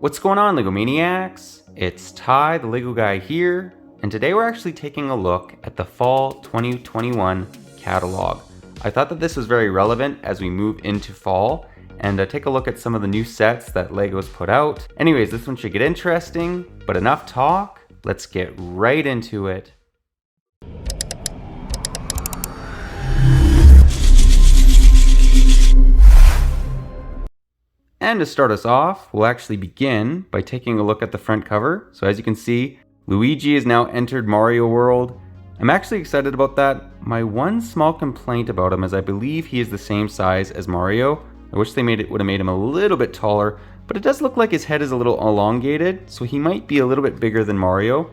What's going on, Lego Maniacs? It's Ty, the Lego guy here, and today we're actually taking a look at the Fall 2021 catalog. I thought that this was very relevant as we move into fall, and take a look at some of the new sets that Lego's put out. Anyways, this one should get interesting, but enough talk, let's get right into it. And to start us off, we'll actually begin by taking a look at the front cover. So as you can see, Luigi has now entered Mario World. I'm actually excited about that. My one small complaint about him is I believe he is the same size as Mario. I wish they would have made him a little bit taller, but it does look like his head is a little elongated, so he might be a little bit bigger than Mario,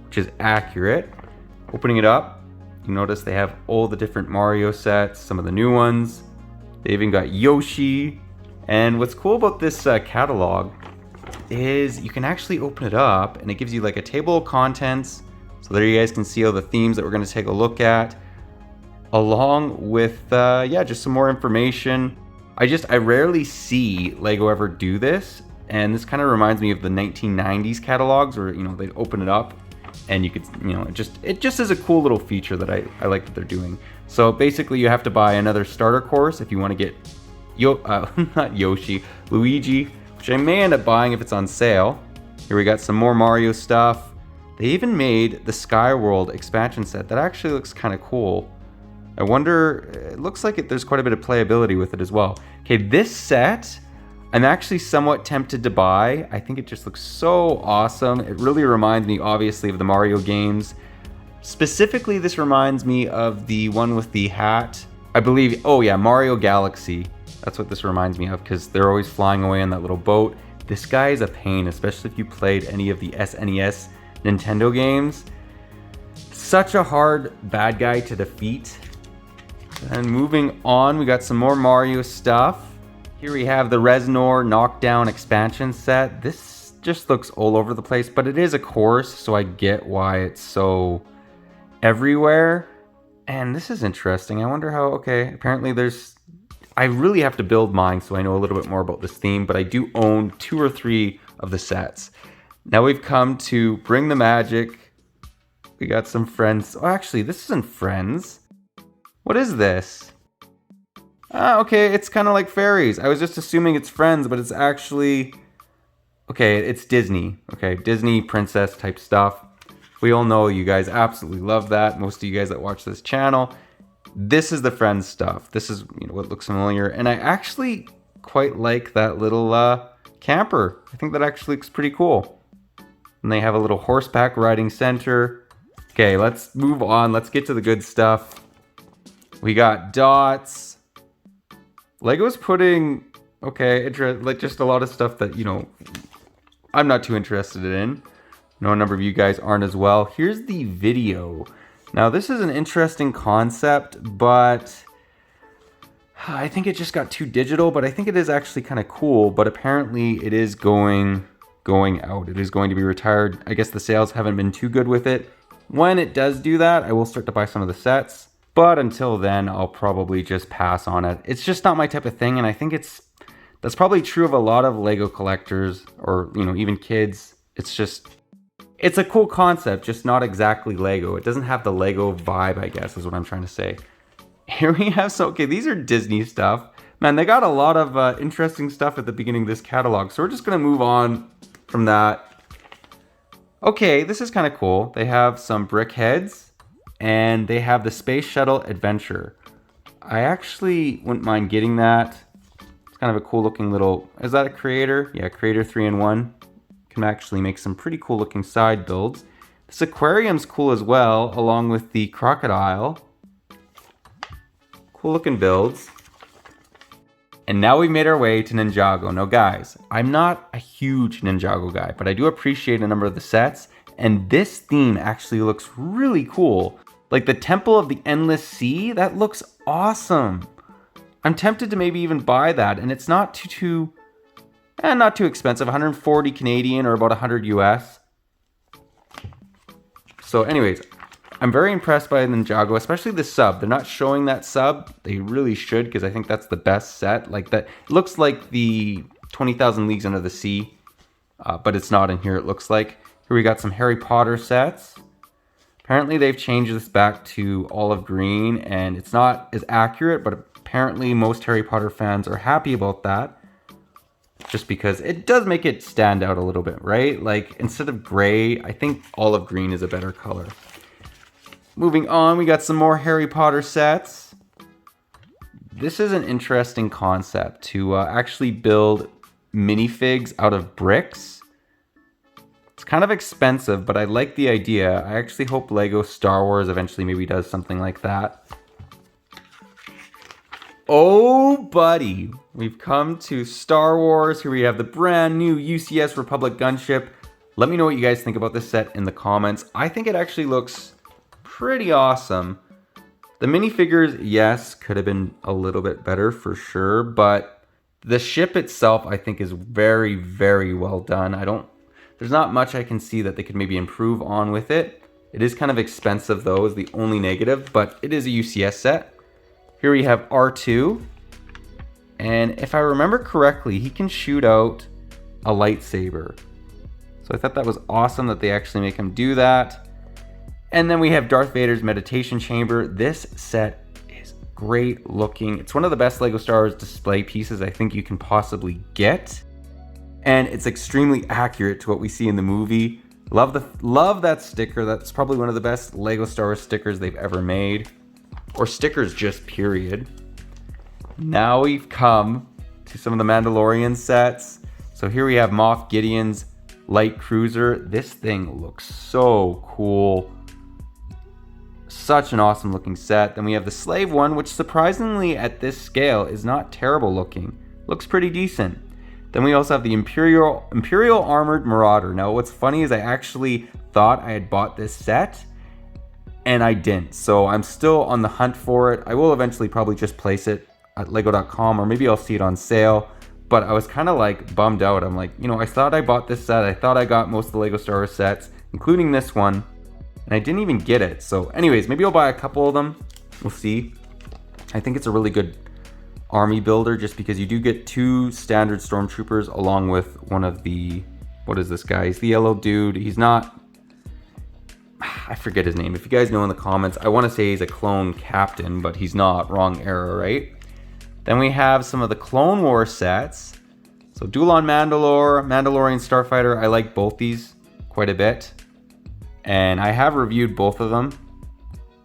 which is accurate. Opening it up, you notice they have all the different Mario sets, some of the new ones. They even got Yoshi. And what's cool about this catalog is you can actually open it up and it gives you like a table of contents. So there you guys can see all the themes that we're going to take a look at, along with just some more information. I rarely see Lego ever do this, and this kind of reminds me of the 1990s catalogs where they'd open it up and you could it just is a cool little feature that I like that they're doing. So basically you have to buy another starter course if you want to get not Yoshi, Luigi, which I may end up buying if it's on sale. Here we got some more Mario stuff. They even made the Sky World expansion set that actually looks kind of cool. I wonder, it looks like there's quite a bit of playability with it as well. Okay, this set, I'm actually somewhat tempted to buy. I think it just looks so awesome. It really reminds me, obviously, of the Mario games. Specifically, this reminds me of the one with the hat. I believe, oh yeah, Mario Galaxy. That's what this reminds me of, because they're always flying away on that little boat. This guy is a pain, especially if you played any of the SNES Nintendo games. Such a hard bad guy to defeat. And moving on, we got some more Mario stuff. Here we have the Reznor Knockdown expansion set. This just looks all over the place, but it is a course, so I get why it's so everywhere. And this is interesting. I wonder how, okay, apparently I really have to build mine so I know a little bit more about this theme, but I do own 2 or 3 of the sets. Now we've come to Bring the Magic. We got some Friends. Oh, actually, this isn't Friends. What is this? Okay, it's kind of like fairies. I was just assuming it's Friends, but it's actually... Okay, it's Disney. Okay, Disney princess type stuff. We all know you guys absolutely love that. Most of you guys that watch this channel. This is the Friends stuff. This is what looks familiar. And I actually quite like that little camper. I think that actually looks pretty cool. And they have a little horseback riding center. Okay, let's move on. Let's get to the good stuff. We got dots. Lego's putting, like just a lot of stuff that, I'm not too interested in. I know a number of you guys aren't as well. Here's the video. Now this is an interesting concept, but I think it just got too digital, but I think it is actually kind of cool, but apparently it is going out. It is going to be retired. I guess the sales haven't been too good with it. When it does do that, I will start to buy some of the sets, but until then, I'll probably just pass on it. It's just not my type of thing, and I think that's probably true of a lot of Lego collectors or, even kids. It's a cool concept, just not exactly Lego. It doesn't have the Lego vibe, I guess, is what I'm trying to say. Here we have these are Disney stuff. Man, they got a lot of interesting stuff at the beginning of this catalog, so we're just going to move on from that. Okay, this is kind of cool. They have some brick heads, and they have the Space Shuttle Adventure. I actually wouldn't mind getting that. It's kind of a cool looking little... Is that a Creator? Yeah, Creator 3-in-1. Can actually make some pretty cool looking side builds. This aquarium's cool as well, along with the crocodile. Cool looking builds. And now we've made our way to Ninjago. Now guys, I'm not a huge Ninjago guy, but I do appreciate a number of the sets, and this theme actually looks really cool. Like the Temple of the Endless Sea, that looks awesome. I'm tempted to maybe even buy that, and it's not too expensive, 140 Canadian or about 100 US. So anyways, I'm very impressed by Ninjago, especially the sub. They're not showing that sub. They really should, because I think that's the best set. Like that, it looks like the 20,000 Leagues Under the Sea but it's not in here, it looks like. Here we got some Harry Potter sets. Apparently they've changed this back to olive green, and it's not as accurate, but apparently most Harry Potter fans are happy about that. Just because it does make it stand out a little bit, right? Like, instead of gray, I think olive green is a better color. Moving on, we got some more Harry Potter sets. This is an interesting concept to actually build minifigs out of bricks. It's kind of expensive, but I like the idea. I actually hope Lego Star Wars eventually maybe does something like that. Oh, buddy. We've come to Star Wars. Here we have the brand new UCS Republic Gunship. Let me know what you guys think about this set in the comments. I think it actually looks pretty awesome. The minifigures, yes, could have been a little bit better for sure, but the ship itself I think is very, very well done. There's not much I can see that they could maybe improve on with it. It is kind of expensive though, is the only negative, but it is a UCS set. Here we have R2, and if I remember correctly, he can shoot out a lightsaber. So I thought that was awesome that they actually make him do that. And then we have Darth Vader's meditation chamber. This set is great looking. It's one of the best Lego Star Wars display pieces I think you can possibly get. And it's extremely accurate to what we see in the movie. Love that sticker. That's probably one of the best Lego Star Wars stickers they've ever made. Or stickers just period. Now we've come to some of the Mandalorian sets. So here we have Moff Gideon's light cruiser. This thing looks so cool. Such an awesome looking set. Then we have the Slave one, which surprisingly at this scale is not terrible looking. Looks pretty decent. Then we also have the Imperial Armored Marauder. Now what's funny is I actually thought I had bought this set, and I didn't. So I'm still on the hunt for it. I will eventually probably just place it at lego.com, or maybe I'll see it on sale. But I was kind of like bummed out. I'm like, I thought I bought this set. I thought I got most of the Lego Star Wars sets, including this one, and I didn't even get it. So anyways, maybe I'll buy a couple of them. We'll see. I think it's a really good army builder just because you do get 2 standard stormtroopers along with one of the, what is this guy? He's the yellow dude. He's not, I forget his name. If you guys know in the comments, I want to say he's a clone captain, but he's not. Wrong era, right? Then we have some of the Clone Wars sets. So Duel on Mandalore, Mandalorian Starfighter. I like both these quite a bit. And I have reviewed both of them.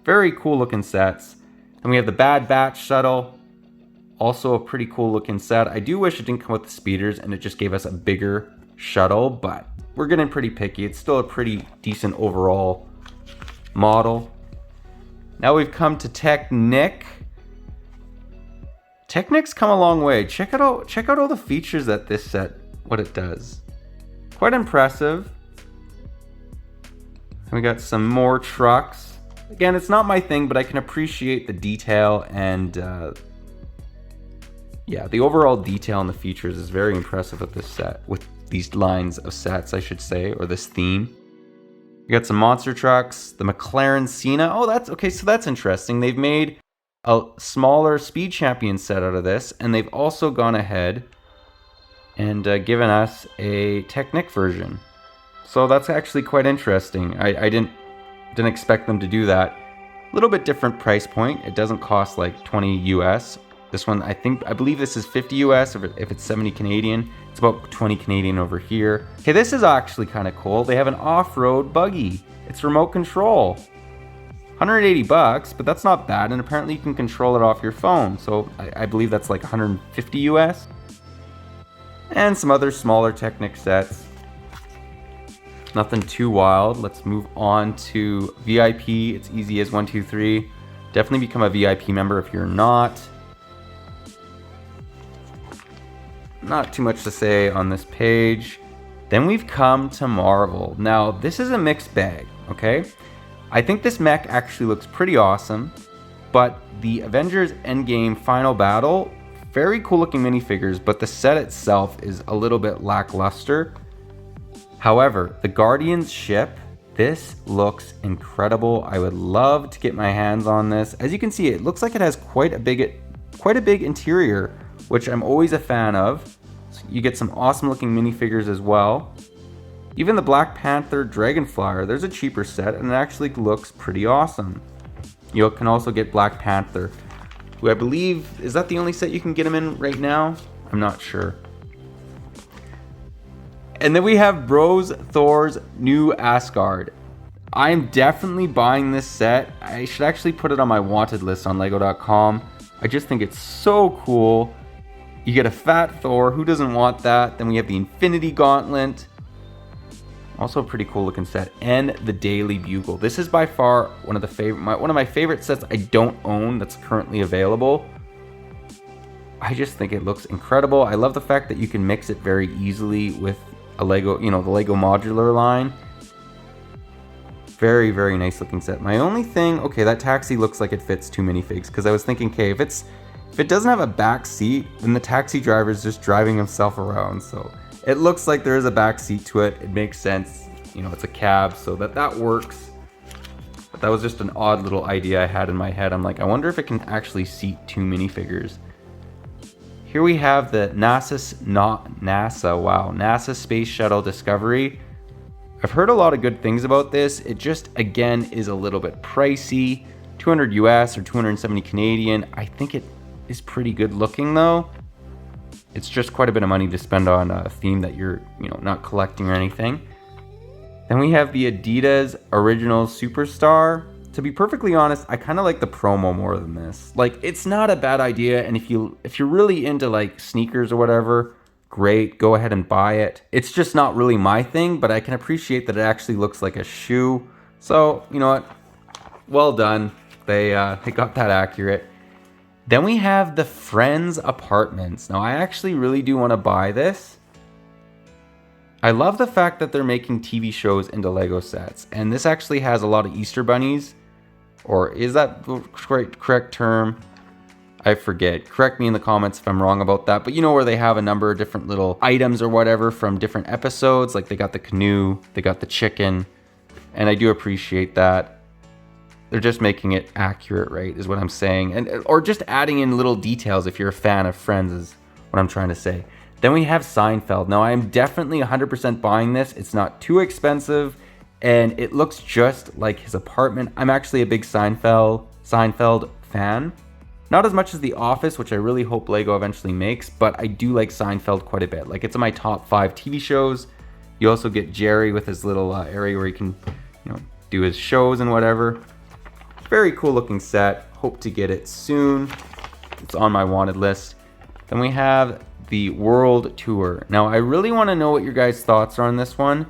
Very cool looking sets. Then we have the Bad Batch Shuttle. Also a pretty cool looking set. I do wish it didn't come with the speeders and it just gave us a bigger shuttle, but we're getting pretty picky. It's still a pretty decent overall model. Now we've come to Technic. Technic's come a long way. Check out all the features that this set, what it does. Quite impressive. And we got some more trucks. Again, it's not my thing, but I can appreciate the detail and yeah, the overall detail and the features is very impressive with this set, with these lines of sets, I should say, or this theme. We got some monster trucks, the McLaren Senna. Oh, that's okay. So that's interesting. They've made a smaller Speed Champion set out of this, and they've also gone ahead and given us a Technic version. So that's actually quite interesting. I didn't expect them to do that. A little bit different price point. It doesn't cost like 20 US. This one, I believe this is 50 US. If it's 70 Canadian, it's about 20 Canadian over here. Okay, this is actually kind of cool. They have an off-road buggy. It's remote control. 180 bucks, but that's not bad. And apparently you can control it off your phone. So I believe that's like 150 US. And some other smaller Technic sets. Nothing too wild. Let's move on to VIP. It's easy as 1, 2, 3. Definitely become a VIP member if you're not. Not too much to say on this page. Then we've come to Marvel. Now, this is a mixed bag, okay? I think this mech actually looks pretty awesome, but the Avengers Endgame Final Battle, very cool looking minifigures, but the set itself is a little bit lackluster. However, the Guardians ship, this looks incredible. I would love to get my hands on this. As you can see, it looks like it has quite a big interior, which I'm always a fan of. So You get some awesome looking minifigures as well. Even the Black Panther Dragonflyer, there's a cheaper set and it actually looks pretty awesome. You can also get Black Panther, who I believe, is that the only set you can get him in right now? I'm not sure. And then we have Bros Thor's New Asgard. I'm definitely buying this set. I should actually put it on my wanted list on lego.com. I just think it's so cool. You get a fat Thor, who doesn't want that? Then we have the Infinity Gauntlet. Also a pretty cool looking set, and the Daily Bugle. This is by far one of my favorite sets I don't own that's currently available. I just think it looks incredible. I love the fact that you can mix it very easily with a Lego, the Lego modular line. Very, very nice looking set. My only thing, okay, that taxi looks like it fits 2 minifigs, because I was thinking, okay, if it doesn't have a back seat, then the taxi driver is just driving himself around. So it looks like there is a back seat to it. It makes sense. It's a cab, so that works. But that was just an odd little idea I had in my head. I'm like, I wonder if it can actually seat 2 minifigures. Here we have the NASA Space Shuttle Discovery. I've heard a lot of good things about this. It just, again, is a little bit pricey. 200 US or 270 Canadian. I think it is pretty good looking though. It's just quite a bit of money to spend on a theme that you're, not collecting or anything. Then we have the Adidas Original Superstar. To be perfectly honest, I kind of like the promo more than this. Like, it's not a bad idea, and if you're really into like sneakers or whatever, great, go ahead and buy it. It's just not really my thing, but I can appreciate that it actually looks like a shoe. So, you know what? Well done. They got that accurate. Then we have the Friends Apartments. Now, I actually really do want to buy this. I love the fact that they're making TV shows into Lego sets, and this actually has a lot of Easter bunnies, or is that the correct term? I forget. Correct me in the comments if I'm wrong about that, but where they have a number of different little items or whatever from different episodes, like they got the canoe, they got the chicken, and I do appreciate that. They're just making it accurate, right, is what I'm saying. Or just adding in little details if you're a fan of Friends is what I'm trying to say. Then we have Seinfeld. Now, I'm definitely 100% buying this. It's not too expensive, and it looks just like his apartment. I'm actually a big Seinfeld fan. Not as much as The Office, which I really hope Lego eventually makes, but I do like Seinfeld quite a bit. Like, it's in my top 5 TV shows. You also get Jerry with his little area where he can, do his shows and whatever. Very cool looking set. Hope to get it soon. It's on my wanted list. Then we have the World Tour. Now, I really want to know what your guys' thoughts are on this one,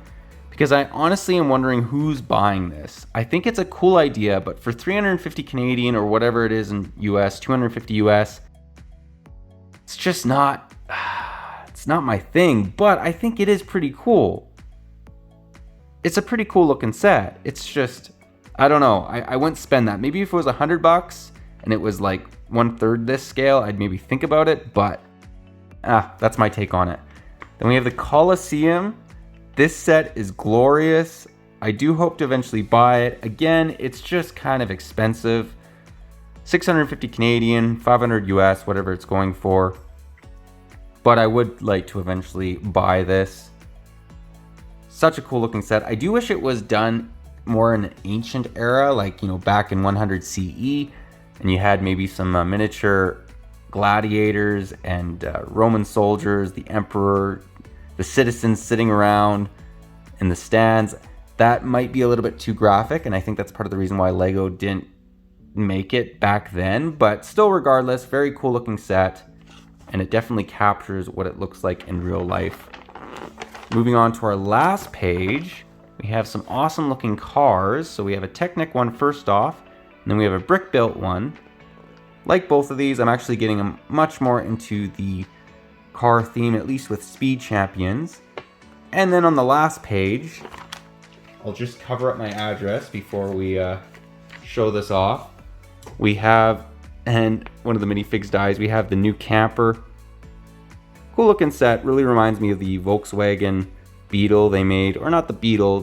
because I honestly am wondering who's buying this. I think it's a cool idea, but for 350 Canadian or whatever it is in US, 250 US, it's just not, it's not my thing, but I think it is pretty cool. It's a pretty cool looking set. It's just, I don't know. I wouldn't spend that. Maybe if it was $100 and it was like 1/3 this scale, I'd maybe think about it, but that's my take on it. Then we have the Coliseum. This set is glorious. I do hope to eventually buy it. Again, it's just kind of expensive. 650 Canadian, 500 US, whatever it's going for. But I would like to eventually buy this. Such a cool looking set. I do wish it was done more in an ancient era, like, back in 100 CE, and you had maybe some miniature gladiators and Roman soldiers, the emperor, the citizens sitting around in the stands. That might be a little bit too graphic, and I think that's part of the reason why Lego didn't make it back then, but still, regardless, very cool looking set, and it definitely captures what it looks like in real life. Moving on to our last page, we have some awesome looking cars. So we have a Technic one first off, and then we have a brick built one. Like both of these, I'm actually getting much more into the car theme, at least with Speed Champions. And then on the last page, I'll just cover up my address before we show this off. We have, and one of the minifigs dies, we have the new camper. Cool looking set, really reminds me of the Volkswagen Beetle they made, or not the Beetle,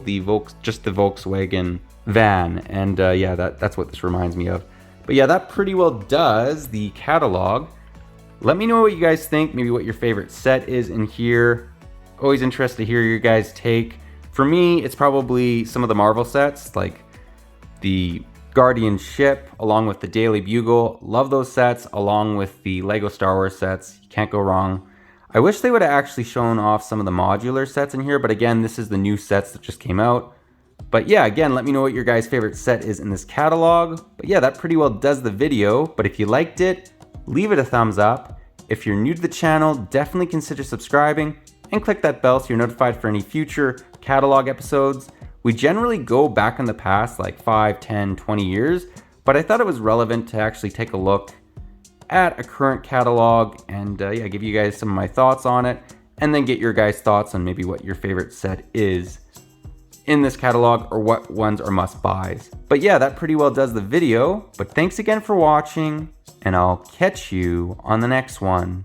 just the Volkswagen van, and yeah, that's what this reminds me of. But yeah, that pretty well does the catalog. Let me know what you guys think, maybe what your favorite set is in here. Always interested to hear your guys' take. For me, it's probably some of the Marvel sets, like the Guardian ship, along with the Daily Bugle. Love those sets, along with the Lego Star Wars sets. You can't go wrong. I wish they would have actually shown off some of the modular sets in here, but again, this is the new sets that just came out. But yeah, again, let me know what your guys' favorite set is in this catalog. But yeah, that pretty well does the video. But if you liked it, leave it a thumbs up. If you're new to the channel, definitely consider subscribing and click that bell so you're notified for any future catalog episodes. We generally go back in the past like 5, 10, 20 years, but I thought it was relevant to actually take a look at a current catalog and yeah, give you guys some of my thoughts on it, and then get your guys' thoughts on maybe what your favorite set is in this catalog or what ones are must-buys. But yeah, that pretty well does the video. But thanks again for watching, and I'll catch you on the next one.